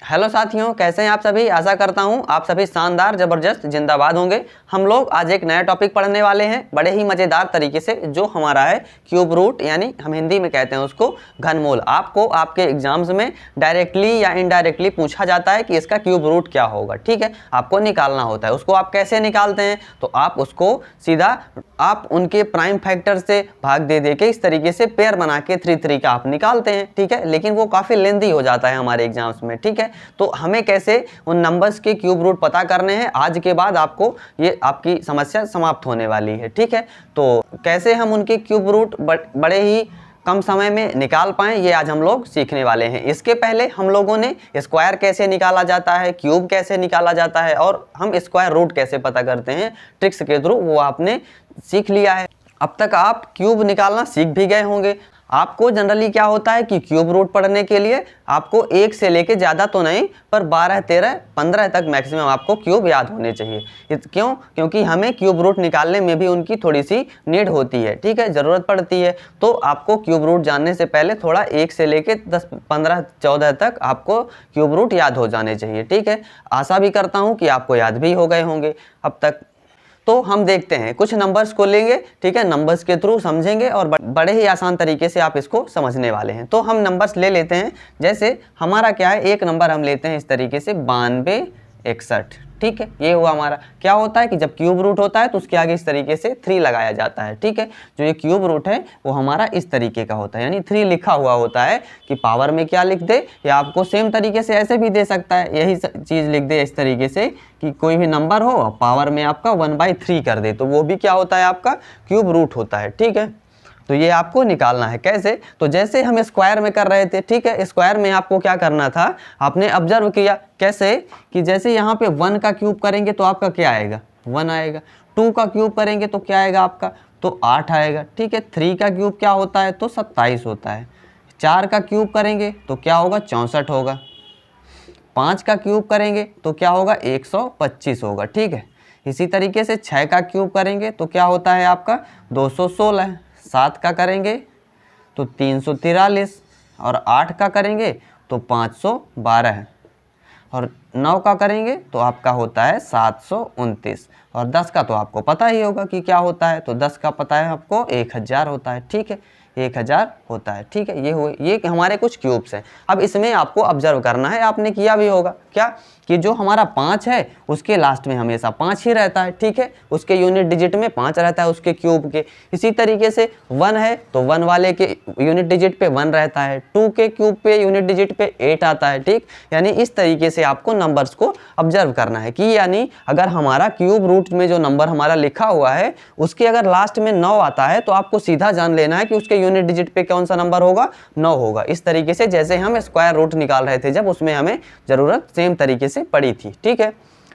Hello साथियों, कैसे हैं आप सभी। आशा करता हूं आप सभी शानदार जबरदस्त जिंदाबाद होंगे। हम लोग आज एक नया टॉपिक पढ़ने वाले हैं बड़े ही मज़ेदार तरीके से, जो हमारा है क्यूब रूट, यानी हम हिंदी में कहते हैं उसको घनमूल। आपको आपके एग्जाम्स में डायरेक्टली या इनडायरेक्टली पूछा जाता है कि इसका क्यूब रूट क्या होगा। ठीक है, आपको निकालना होता है। उसको आप कैसे निकालते हैं, तो आप उसको सीधा आप उनके प्राइम फैक्टर से भाग दे के इस तरीके से पेयर बना के 3 का आप निकालते हैं। ठीक है, लेकिन वो काफ़ी लेंदी हो जाता है हमारे एग्जाम्स में। ठीक है, तो हमें कैसे उन नंबर्स के क्यूब रूट पता करने हैं, आज के बाद आपको ये आपकी समस्या समाप्त होने वाली है। ठीक है, तो कैसे हम उनके क्यूब रूट बड़े ही कम समय में निकाल पाएँ, ये आज हम लोग सीखने वाले हैं। इसके पहले हम लोगों ने स्क्वायर कैसे निकाला जाता है, क्यूब कैसे निकाला जाता है और हम स्क्वायर रूट कैसे पता करते हैं ट्रिक्स के थ्रू, वो आपने सीख लिया है। अब तक आप क्यूब निकालना सीख भी गए होंगे। आपको जनरली क्या होता है कि क्यूब रूट पढ़ने के लिए आपको 1 से लेके ज़्यादा तो नहीं, पर 12, 13, 15 तक मैक्सिमम आपको क्यूब याद होने चाहिए। क्यों? क्योंकि हमें क्यूब रूट निकालने में भी उनकी थोड़ी सी नीड होती है। ठीक है, ज़रूरत पड़ती है। तो आपको क्यूब रूट जानने से पहले थोड़ा 1 से लेके 10, 15, 14 तक आपको क्यूब रूट याद हो जाने चाहिए। ठीक है, आशा भी करता हूँ कि आपको याद भी हो गए होंगे अब तक। तो हम देखते हैं, कुछ नंबर्स को लेंगे। ठीक है, नंबर्स के थ्रू समझेंगे और बड़े ही आसान तरीके से आप इसको समझने वाले हैं। तो हम नंबर्स ले लेते हैं। जैसे हमारा क्या है, एक नंबर हम लेते हैं इस तरीके से 92, 61। ठीक है, ये हुआ हमारा। क्या होता है कि जब क्यूब रूट होता है तो उसके आगे इस तरीके से 3 लगाया जाता है। ठीक है, जो ये क्यूब रूट है वो हमारा इस तरीके का होता है, यानी 3 लिखा हुआ होता है। कि पावर में क्या लिख दे, या आपको सेम तरीके से ऐसे भी दे सकता है, यही चीज़ लिख दे इस तरीके से कि कोई भी नंबर हो पावर में आपका 1/3 कर दे, तो वो भी क्या होता है, आपका क्यूब रूट होता है। ठीक है, तो ये आपको निकालना है। कैसे? तो जैसे हम स्क्वायर में कर रहे थे। ठीक है, स्क्वायर में आपको क्या करना था, आपने ऑब्जर्व किया कैसे कि जैसे यहाँ पे 1 का क्यूब करेंगे तो आपका क्या आएगा, 1 आएगा। 2 का क्यूब करेंगे तो क्या आएगा आपका, तो 8 आएगा। ठीक है, 3 का क्यूब क्या होता है, तो 27 होता है। 4 का क्यूब करेंगे तो क्या होगा, 64 होगा। 5 का क्यूब करेंगे तो क्या होगा, 125 होगा। ठीक है, इसी तरीके से 6 का क्यूब करेंगे तो क्या होता है आपका, 216। 7 का करेंगे तो 343, और 8 का करेंगे तो 512, और 9 का करेंगे तो आपका होता है 729, और 10 का तो आपको पता ही होगा कि क्या होता है, तो 10 का पता है आपको 1000 होता है। ठीक है, 1000 होता है। ठीक है, ये हमारे कुछ क्यूब्स हैं। अब इसमें आपको ऑब्जर्व करना है, आपने किया भी होगा क्या कि जो हमारा 5 है उसके लास्ट में हमेशा 5 ही रहता है। ठीक है, उसके यूनिट डिजिट में 5 रहता है उसके क्यूब के। इसी तरीके से 1 है तो 1 वाले के यूनिट डिजिट पे 1 रहता है, 2 के क्यूब पे यूनिट डिजिट पे 8 आता है। ठीक, यानी इस तरीके से आपको नंबर्स को ऑब्जर्व करना है कि यानी अगर हमारा क्यूब रूट में जो नंबर हमारा लिखा हुआ है उसके अगर लास्ट में 9 आता है तो आपको सीधा जान लेना है कि उसके यूनिट डिजिट पे कौन सा नंबर होगा, 9 होगा। इस तरीके से जैसे हम स्क्वायर रूट निकाल रहे थे जब, उसमें हमें ज़रूरत सेम तरीके से पड़ी थी। ठीक है,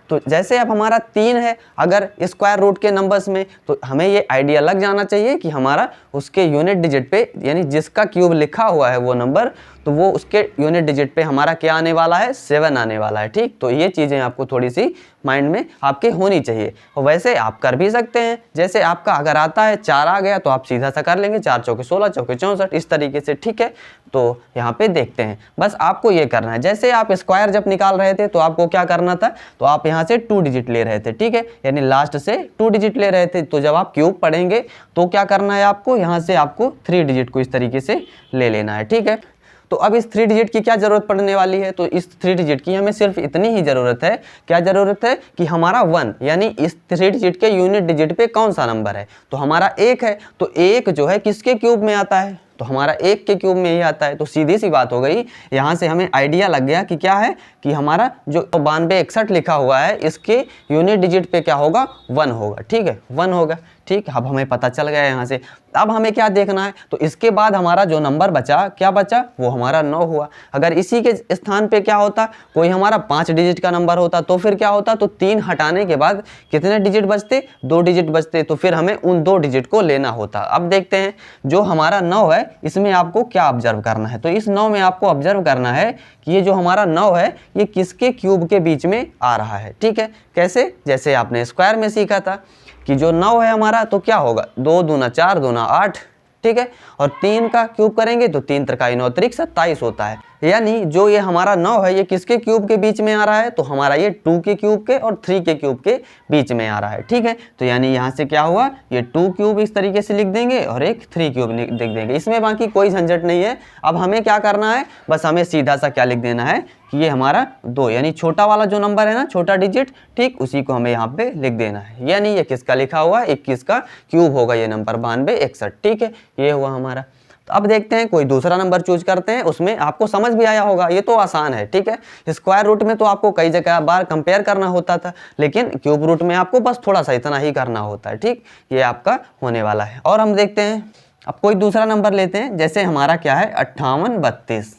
तो जैसे अब हमारा 3 है अगर स्क्वायर रूट के नंबर्स में, तो हमें ये आइडिया लग जाना चाहिए कि हमारा उसके यूनिट डिजिट पे, यानी जिसका क्यूब लिखा हुआ है वो नंबर, तो वो उसके यूनिट डिजिट पे हमारा क्या आने वाला है, 7 आने वाला है। ठीक, तो ये चीज़ें आपको थोड़ी सी माइंड में आपके होनी चाहिए। और वैसे आप कर भी सकते हैं, जैसे आपका अगर आता है 4 आ गया तो आप सीधा सा कर लेंगे, 4 चौके 16, चौके 64, इस तरीके से। ठीक है, तो यहाँ पे देखते हैं, बस आपको ये करना है। जैसे आप स्क्वायर जब निकाल रहे थे तो आपको क्या करना था, तो आप यहाँ से 2 डिजिट ले रहे थे। ठीक है, यानी लास्ट से 2 डिजिट ले रहे थे। तो जब आप क्यूब पढ़ेंगे तो क्या करना है आपको, यहाँ से आपको 3 डिजिट को इस तरीके से ले लेना है। ठीक है, तो अब इस 3 डिजिट की क्या ज़रूरत पड़ने वाली है, तो इस 3 डिजिट की हमें सिर्फ इतनी ही ज़रूरत है। क्या ज़रूरत है कि हमारा 1, यानी इस 3 डिजिट के यूनिट डिजिट पे कौन सा नंबर है, तो हमारा 1 है। तो 1 जो है किसके क्यूब में आता है, तो हमारा 1 के क्यूब में ही आता है। तो सीधी सी बात हो गई, यहाँ से हमें आइडिया लग गया कि क्या है कि हमारा जो 92, 61 लिखा हुआ है इसके यूनिट डिजिट पे क्या होगा, 1 होगा। ठीक है, 1 होगा। ठीक, अब हमें पता चल गया यहाँ से। अब हमें क्या देखना है, तो इसके बाद हमारा जो नंबर बचा, क्या बचा, वो हमारा 9 हुआ। अगर इसी के स्थान पे क्या होता, कोई हमारा 5 डिजिट का नंबर होता तो फिर क्या होता, तो 3 हटाने के बाद कितने डिजिट बचते, 2 डिजिट बचते, तो फिर हमें उन 2 डिजिट को लेना होता। अब देखते हैं, जो हमारा 9 है इसमें आपको क्या ऑब्जर्व करना है, तो इस 9 में आपको ऑब्जर्व करना है कि ये जो हमारा 9 है ये किसके क्यूब के बीच में आ रहा है। ठीक है, कैसे, जैसे आपने स्क्वायर में सीखा था कि जो 9 है हमारा तो क्या होगा, 2 दूना 4, दूना 8। ठीक है, और 3 का क्यूब करेंगे तो 3 त्रिकाई 9 त्रिक 27 होता है। यानी जो ये हमारा 9 है ये किसके क्यूब के बीच में आ रहा है, तो हमारा ये 2 के क्यूब के और 3 के क्यूब के बीच में आ रहा है। ठीक है, तो यानी यहाँ से क्या हुआ, ये 2 क्यूब इस तरीके से लिख देंगे और एक 3 क्यूब लिख देंगे। इसमें बाकी कोई झंझट नहीं है। अब हमें क्या करना है, बस हमें सीधा सा क्या लिख देना है कि ये हमारा 2 यानी छोटा वाला जो नंबर है ना, छोटा डिजिट, ठीक उसी को हमें यहाँ पे लिख देना है। यानी ये किसका लिखा हुआ है, 21 का क्यूब होगा ये नंबर 9261। ठीक है, ये हुआ हमारा। तो अब देखते हैं कोई दूसरा नंबर चूज करते हैं, उसमें आपको समझ भी आया होगा, ये तो आसान है। ठीक है, स्क्वायर रूट में तो आपको कई जगह बार कंपेयर करना होता था, लेकिन क्यूब रूट में आपको बस थोड़ा सा इतना ही करना होता है। ठीक, ये आपका होने वाला है। और हम देखते हैं अब कोई दूसरा नंबर लेते हैं, जैसे हमारा क्या है 5832।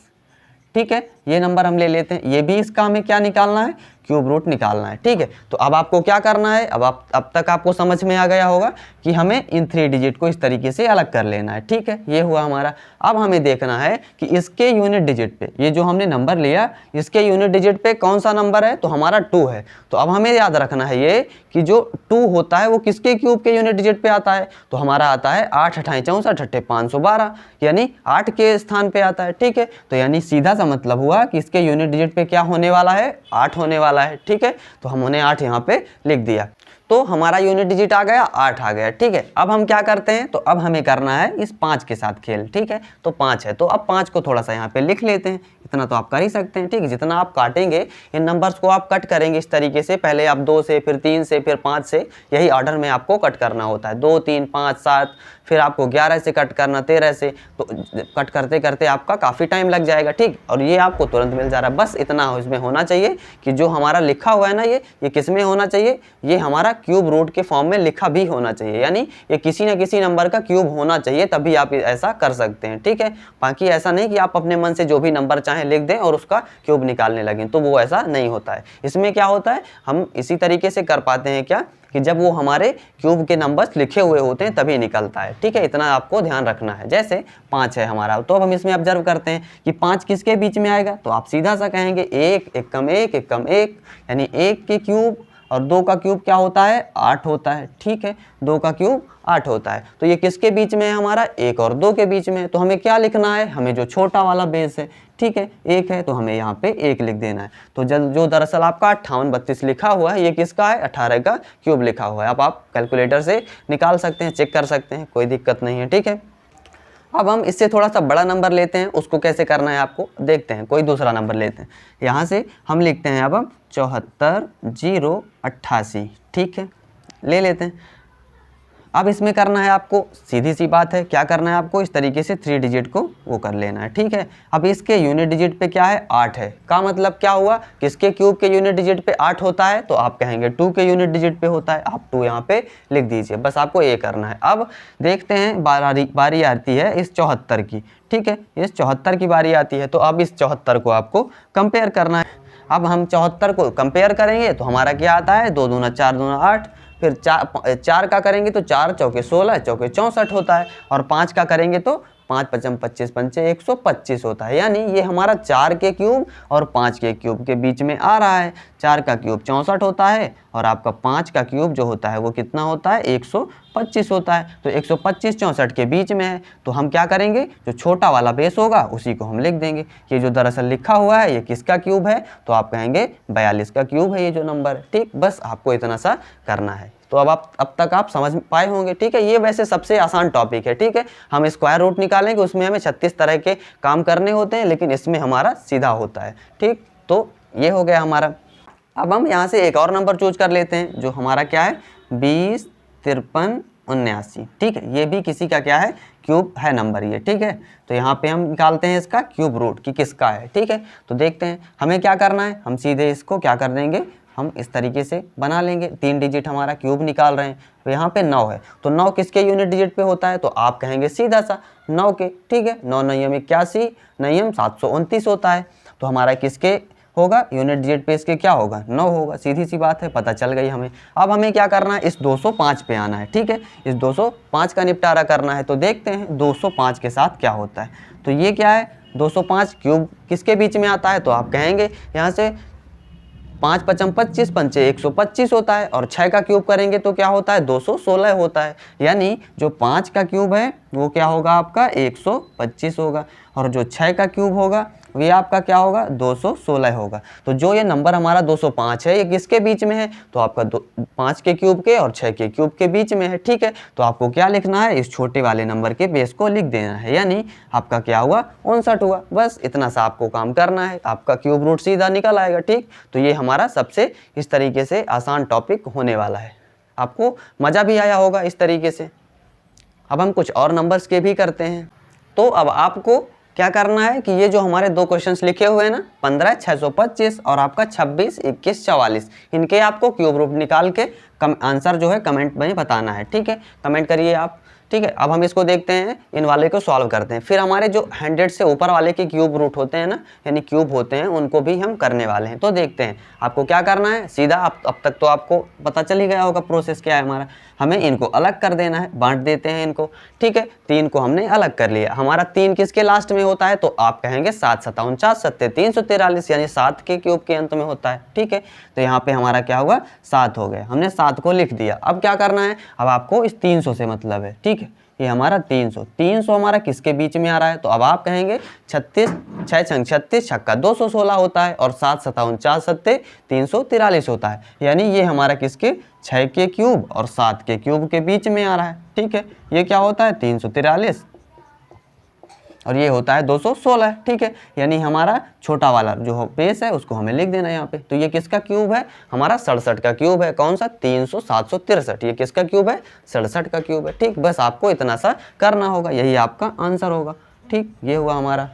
ठीक है, ये नंबर हम ले लेते हैं, ये भी इसका हमें क्या निकालना है, क्यूब रूट निकालना है। ठीक है, तो अब आपको क्या करना है, अब तक आपको समझ में आ गया होगा कि हमें इन 3 डिजिट को इस तरीके से अलग कर लेना है। ठीक है, ये हुआ हमारा। अब हमें देखना है कि इसके यूनिट डिजिट पे, ये जो हमने नंबर लिया इसके यूनिट डिजिट पे कौन सा नंबर है, तो हमारा 2 है। तो अब हमें याद रखना है ये कि जो 2 होता है वो किसके क्यूब के यूनिट डिजिट पे आता है, तो हमारा आता है 8 8 64 8 512, यानी 8 के स्थान पे आता है। ठीक है, तो यानी सीधा सा मतलब हुआ कि इसके यूनिट डिजिट पे क्या होने वाला है, 8 होने वाला है। ठीक है, तो हमने 8 यहाँ पे लिख दिया, तो हमारा यूनिट डिजिट आ गया 8 आ गया। ठीक है, अब हम क्या करते हैं, तो अब हमें करना है इस 5 के साथ खेल। ठीक है, तो 5 है, तो अब 5 को थोड़ा सा यहाँ पे लिख लेते हैं, इतना तो आप कर ही सकते हैं। ठीक है, जितना आप काटेंगे इन नंबर्स को आप कट करेंगे इस तरीके से, पहले आप 2 से, फिर 3 से, फिर 5 से, यही ऑर्डर में आपको कट करना होता है। 2 3 5 7, फिर आपको 11 से कट करना, 13 से, तो कट करते करते आपका काफ़ी टाइम लग जाएगा। ठीक, और ये आपको तुरंत मिल जा रहा है। बस इतना इसमें होना चाहिए कि जो हमारा लिखा हुआ है ना, ये किस में होना चाहिए, ये हमारा क्यूब रूट के फॉर्म में लिखा भी होना चाहिए, यानी ये किसी न किसी नंबर का क्यूब होना चाहिए, तभी आप ऐसा कर सकते हैं। ठीक है, बाकी ऐसा नहीं कि आप अपने मन से जो भी नंबर चाहें लिख दें और उसका क्यूब निकालने लगें, तो वो ऐसा नहीं होता है। इसमें क्या होता है, हम इसी तरीके से कर पाते हैं क्या, कि जब वो हमारे क्यूब के नंबर्स लिखे हुए होते हैं तभी निकलता है। ठीक है, इतना आपको ध्यान रखना है। जैसे 5 है हमारा, तो अब हम इसमें ऑब्जर्व करते हैं कि 5 किसके बीच में आएगा, तो आप सीधा सा कहेंगे 1 1 कम 1 1 कम 1, यानी 1 के क्यूब और 2 का क्यूब क्या होता है, 8 होता है। ठीक है, 2 का क्यूब 8 होता है, तो ये किसके बीच में है हमारा, 1 और 2 के बीच में है। तो हमें क्या लिखना है, हमें जो छोटा वाला बेस है, ठीक है 1 है, तो हमें यहाँ पे 1 लिख देना है। तो जो दरअसल आपका 5832 लिखा हुआ है, ये किसका है, 18 का क्यूब लिखा हुआ है। अब आप कैलकुलेटर से निकाल सकते हैं, चेक कर सकते हैं, कोई दिक्कत नहीं है। ठीक है, अब हम इससे थोड़ा सा बड़ा नंबर लेते हैं, उसको कैसे करना है आपको देखते हैं। कोई दूसरा नंबर लेते हैं, यहाँ से हम लिखते हैं अब हम 74088। ठीक है, ले लेते हैं। अब इसमें करना है आपको, सीधी सी बात है, क्या करना है आपको, इस तरीके से 3 डिजिट को वो कर लेना है। ठीक है, अब इसके यूनिट डिजिट पे क्या है, 8 है, का मतलब क्या हुआ, किसके क्यूब के यूनिट डिजिट पे 8 होता है, तो आप कहेंगे 2 के यूनिट डिजिट पे होता है, आप 2 यहाँ पे लिख दीजिए, बस आपको ये करना है। अब देखते हैं बारी आती है इस 74 की। ठीक है, इस 74 की बारी आती है, तो अब इस 74 को आपको कंपेयर करना है। अब हम 74 को कंपेयर करेंगे तो हमारा क्या आता है, 2 दूना 4 दूना 8, फिर 4 का करेंगे तो 4 चौके 16 चौके 64 होता है, और 5 का करेंगे तो 5 पचम 25 पंचे 125 होता है। यानी ये हमारा 4 के क्यूब और 5 के क्यूब के बीच में आ रहा है। 4 का क्यूब 64 होता है और आपका 5 का क्यूब जो होता है वो कितना होता है, 125 होता है। तो 125 64 के बीच में है, तो हम क्या करेंगे, जो छोटा वाला बेस होगा उसी को हम लिख देंगे। ये जो दरअसल लिखा हुआ है ये किसका क्यूब है, तो आप कहेंगे 42 का क्यूब है ये जो नंबर है। ठीक, बस आपको इतना सा करना है। तो अब तक आप समझ पाए होंगे। ठीक है, ये वैसे सबसे आसान टॉपिक है। ठीक है, हम स्क्वायर रूट निकालेंगे, उसमें हमें 36 तरह के काम करने होते हैं, लेकिन इसमें हमारा सीधा होता है। ठीक, तो ये हो गया हमारा। अब हम यहाँ से एक और नंबर चूज कर लेते हैं, जो हमारा क्या है 20 53 79। ठीक है, ये भी किसी का क्या है, क्यूब है नंबर ये। ठीक है, तो यहाँ पे हम निकालते हैं इसका क्यूब रूट कि किसका है। ठीक है, तो देखते हैं हमें क्या करना है, हम सीधे इसको क्या कर देंगे, हम इस तरीके से बना लेंगे। 3 डिजिट हमारा क्यूब निकाल रहे हैं, तो यहाँ पे 9 है, तो 9 किसके यूनिट डिजिट पे होता है, तो आप कहेंगे सीधा सा 9 के। ठीक है, 9 9 81 9 729 होता है, तो हमारा किसके होगा, यूनिट डिजिट पे इसके क्या होगा, 9 होगा। सीधी सी बात है, पता चल गई हमें। अब हमें क्या करना है, इस 205 पे आना है। ठीक है, इस 205 का निपटारा करना है, तो देखते हैं 205 के साथ क्या होता है। तो ये क्या है, 205 क्यूब किसके बीच में आता है, तो आप कहेंगे यहाँ से 5 पचम 25 पंचे 125 होता है, और 6 का क्यूब करेंगे तो क्या होता है, 216 होता है। यानी जो 5 का क्यूब है वो क्या होगा आपका 125 होगा, और जो 6 का क्यूब होगा ये आपका क्या होगा 216 होगा। तो जो ये नंबर हमारा 205 है ये किसके बीच में है, तो आपका 5 के क्यूब के और 6 के क्यूब के बीच में है। ठीक है, तो आपको क्या लिखना है, इस छोटे वाले नंबर के बेस को लिख देना है, यानी आपका क्या हुआ 59 हुआ। बस इतना सा आपको काम करना है, आपका क्यूब रूट सीधा निकल आएगा। ठीक, तो ये हमारा सबसे इस तरीके से आसान टॉपिक होने वाला है। आपको मज़ा भी आया होगा इस तरीके से। अब हम कुछ और नंबर्स के भी करते हैं। तो अब आपको क्या करना है कि ये जो हमारे दो क्वेश्चंस लिखे हुए हैं ना 15, 625 और आपका 26, 21, 44, इनके आपको क्यूब रूट निकाल के आंसर जो है कमेंट में बताना है। ठीक है, कमेंट करिए आप। ठीक है, अब हम इसको देखते हैं, इन वाले को सॉल्व करते हैं। फिर हमारे जो 100 से ऊपर वाले के क्यूब रूट होते हैं ना, यानी क्यूब होते हैं, उनको भी हम करने वाले हैं। तो देखते हैं आपको क्या करना है। सीधा अब तक तो आपको पता चल ही गया होगा प्रोसेस क्या है हमारा। हमें इनको अलग कर देना है, बांट देते हैं इनको। ठीक है, 3 को हमने अलग कर लिया। हमारा 3 किसके लास्ट में होता है, तो आप कहेंगे 7 7 49 7 343, यानी 7 के क्यूब के अंत में होता है। ठीक है, तो यहाँ पे हमारा क्या हुआ 7 हो गया, हमने 7 को लिख दिया। अब क्या करना है, अब आपको इस 300 से मतलब है। ठीक है, ये हमारा 300 हमारा किसके बीच में आ रहा है, तो अब आप कहेंगे 36 6 छंग 36 छक्का 216 होता है और 7 7 49 7 343 होता है, यानी ये हमारा किसके 6 के क्यूब और 7 के क्यूब के बीच में आ रहा है। ठीक है, ये क्या होता है 343 और ये होता है 216। ठीक है, यानी हमारा छोटा वाला जो बेस है उसको हमें लिख देना है यहाँ पे। तो ये किसका क्यूब है, हमारा 67 का क्यूब है। कौन सा 300 763, ये किसका क्यूब है 67 का क्यूब है। ठीक, बस आपको इतना सा करना होगा, यही आपका आंसर होगा। ठीक, ये हुआ हमारा।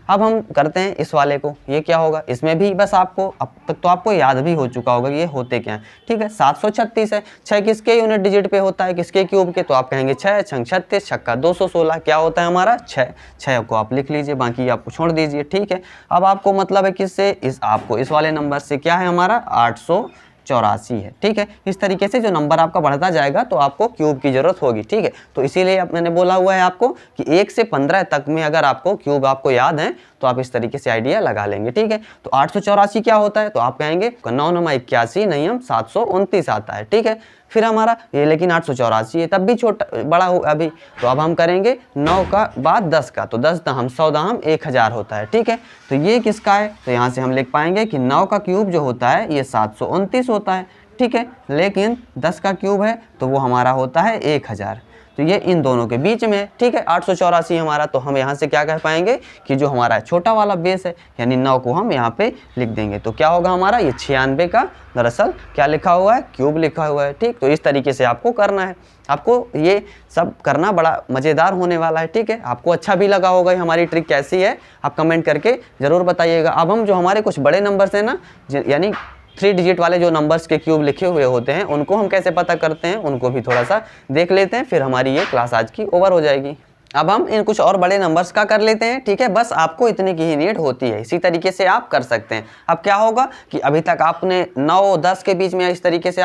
अब हम करते हैं इस वाले को, ये क्या होगा, इसमें भी बस आपको अब तक तो आपको याद भी हो चुका होगा ये होते क्या हैं। ठीक है, 736 है, 6 किसके यूनिट डिजिट पे होता है, किसके क्यूब के, तो आप कहेंगे 6 छंग 36 छक्का 216 क्या होता है हमारा 6 को आप लिख लीजिए, बाकी आपको छोड़ दीजिए। ठीक है, अब आपको मतलब है किससे, आपको इस वाले नंबर से क्या है हमारा 884 है। ठीक है, इस तरीके से जो नंबर आपका बढ़ता जाएगा तो आपको क्यूब की जरूरत होगी। ठीक है, तो इसीलिए मैंने बोला हुआ है आपको कि 1 से 15 तक में अगर आपको क्यूब आपको याद है तो आप इस तरीके से आइडिया लगा लेंगे। ठीक है, तो 884 क्या होता है, तो आप कहेंगे 9 9 81 नहीं हम 729 आता है। ठीक है, फिर हमारा ये लेकिन 884 है, तब भी छोटा बड़ा हो अभी, तो अब हम करेंगे 9 का बाद 10 का, तो 10 दाहम 100 दाहम 1000 होता है। ठीक है, तो ये किसका है, तो यहाँ से हम लिख पाएंगे कि 9 का क्यूब जो होता है ये 729 होता है। ठीक है, लेकिन 10 का क्यूब है तो वो हमारा होता है 1000, तो ये इन दोनों के बीच में है। ठीक है, 884 हमारा, तो हम यहाँ से क्या कह पाएंगे कि जो हमारा छोटा वाला बेस है यानी 9 को हम यहाँ पे लिख देंगे, तो क्या होगा हमारा ये 96 का दरअसल क्या लिखा हुआ है, क्यूब लिखा हुआ है। ठीक, तो इस तरीके से आपको करना है, आपको ये सब करना बड़ा मज़ेदार होने वाला है। ठीक है, आपको अच्छा भी लगा होगा हमारी ट्रिक कैसी है, आप कमेंट करके ज़रूर बताइएगा। अब हम जो हमारे कुछ बड़े नंबर्स हैं ना, यानी 3 डिजिट वाले जो नंबर्स के क्यूब लिखे हुए होते हैं उनको हम कैसे पता करते हैं, उनको भी थोड़ा सा देख लेते हैं, फिर हमारी ये क्लास आज की ओवर हो जाएगी। अब हम इन कुछ और बड़े नंबर्स का कर लेते हैं। ठीक है, बस आपको इतने की ही नीड होती है, इसी तरीके से आप कर सकते हैं। अब क्या होगा कि अभी तक आपने 9 10 के बीच में इस तरीके से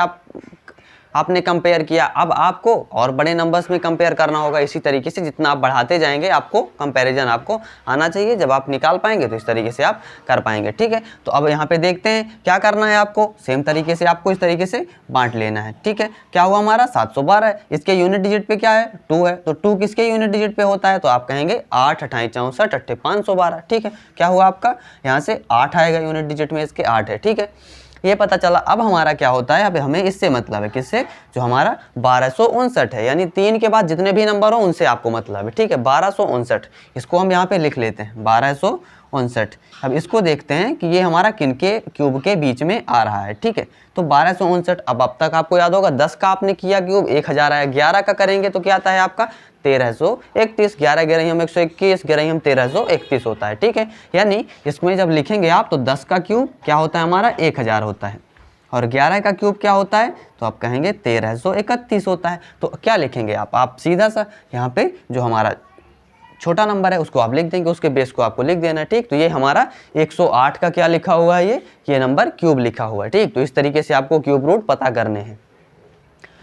आपने कंपेयर किया, अब आपको और बड़े नंबर्स में कंपेयर करना होगा। इसी तरीके से जितना आप बढ़ाते जाएंगे आपको कंपैरिजन आपको आना चाहिए, जब आप निकाल पाएंगे तो इस तरीके से आप कर पाएंगे। ठीक है, तो अब यहाँ पे देखते हैं क्या करना है आपको, सेम तरीके से आपको इस तरीके से बांट लेना है। ठीक है, क्या हुआ हमारा 712, इसके यूनिट डिजिट पे क्या है 2 है, तो 2 किसके यूनिट डिजिट पे होता है, तो आप कहेंगे 8 28 64 8 512। ठीक है, क्या हुआ आपका यहाँ से 8 आएगा यूनिट डिजिट में, इसके 8 है। ठीक है, ये पता चला। अब हमारा क्या होता है, अब हमें इससे मतलब है किससे, जो हमारा 1259 है, यानी 3 के बाद जितने भी नंबर हो उनसे आपको मतलब है। ठीक है, 1259 इसको हम यहाँ पे लिख लेते हैं 1259। अब इसको देखते हैं कि ये हमारा किनके क्यूब के बीच में आ रहा है। ठीक है, तो 1259 अब तक आपको याद होगा 10 का आपने किया क्यूब 1000 आया, 11 का करेंगे तो क्या आता है आपका 1331, 11 11 हम 121, 11 हम 1331 होता है। ठीक है, यानी इसमें जब लिखेंगे आप तो 10 का क्यूब क्या होता है हमारा 1000 होता है और 11 का क्यूब क्या होता है, तो आप कहेंगे 1331 होता है। तो क्या लिखेंगे आप सीधा सा यहाँ पे जो हमारा छोटा नंबर है उसको आप लिख देंगे, उसके बेस को आपको लिख देना है। ठीक, तो ये हमारा 108 का क्या लिखा हुआ है, ये नंबर क्यूब लिखा हुआ है। ठीक, तो इस तरीके से आपको क्यूब रूट पता करने हैं।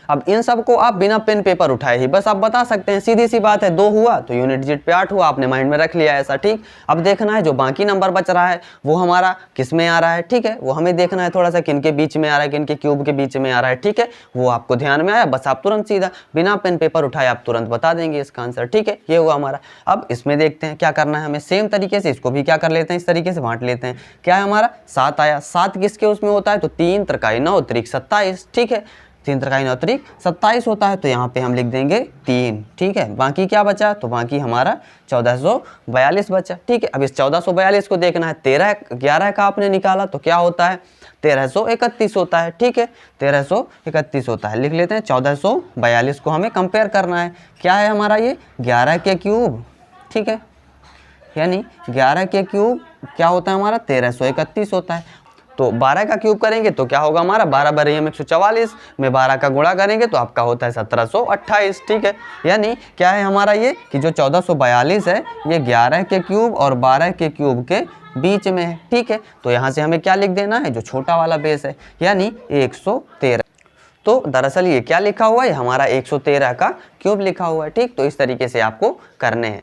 अब इन सबको आप बिना पेन पेपर उठाए ही बस आप बता सकते हैं, सीधी सी बात है। 2 हुआ तो यूनिट डिजिट पे 8 हुआ, आपने माइंड में रख लिया ऐसा, ठीक। अब देखना है जो बाकी नंबर बच रहा है वो हमारा किस में आ रहा है, ठीक है, वो हमें देखना है थोड़ा सा, किन के बीच में आ रहा है, किन के क्यूब के बीच में आ रहा है, ठीक है, वो आपको ध्यान में आया, बस आप तुरंत सीधा बिना पेन पेपर उठाए आप तुरंत बता देंगे इसका आंसर, ठीक है। ये हुआ हमारा। अब इसमें देखते हैं क्या करना है हमें, सेम तरीके से इसको भी क्या कर लेते हैं, इस तरीके से बांट लेते हैं। क्या है हमारा 7 आया, 7 किसके उसमें होता है, तो 3 त्रिकाई 9 त्रिक 27, ठीक है, 3 त्रिकाई 9 त्रिक 27 होता है, तो यहाँ पे हम लिख देंगे 3, ठीक है। बाकी क्या बचा, तो बाकी हमारा 1442 बचा, ठीक है। अब इस 1442 को देखना है, 11 का आपने निकाला तो क्या होता है, 1331 होता है, ठीक है, 1331 होता है, लिख लेते हैं। 1442 को हमें कंपेयर करना है, क्या है हमारा ये 11 के क्यूब, ठीक है, यानी 11 के क्यूब क्या होता है हमारा 1331 होता है। तो 12 का क्यूब करेंगे तो क्या होगा हमारा 12 बार 144 में 12 का गुणा करेंगे तो आपका होता है 1728, ठीक है। यानी क्या है हमारा ये कि जो 1442 है ये 11 के क्यूब और 12 के क्यूब के बीच में है, ठीक है। तो यहाँ से हमें क्या लिख देना है, जो छोटा वाला बेस है, यानी 113। तो दरअसल ये क्या लिखा हुआ है, हमारा 113 का क्यूब लिखा हुआ है, ठीक। तो इस तरीके से आपको करने हैं।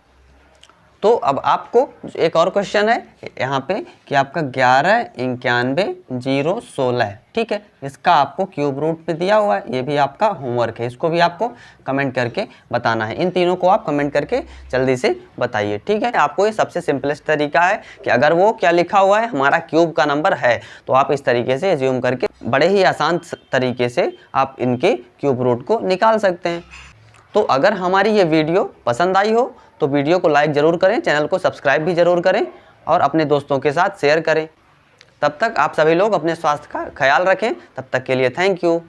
तो अब आपको एक और क्वेश्चन है यहाँ पे कि आपका 11 91 0 16, ठीक है, इसका आपको क्यूब रूट पे दिया हुआ है, ये भी आपका होमवर्क है, इसको भी आपको कमेंट करके बताना है। इन तीनों को आप कमेंट करके जल्दी से बताइए, ठीक है। आपको ये सबसे सिंपलेस्ट तरीका है कि अगर वो क्या लिखा हुआ है हमारा क्यूब का नंबर है तो आप इस तरीके से एज्यूम करके बड़े ही आसान तरीके से आप इनके क्यूब रूट को निकाल सकते हैं। तो अगर हमारी ये वीडियो पसंद आई हो तो वीडियो को लाइक ज़रूर करें, चैनल को सब्सक्राइब भी ज़रूर करें और अपने दोस्तों के साथ शेयर करें। तब तक आप सभी लोग अपने स्वास्थ्य का ख्याल रखें। तब तक के लिए थैंक यू।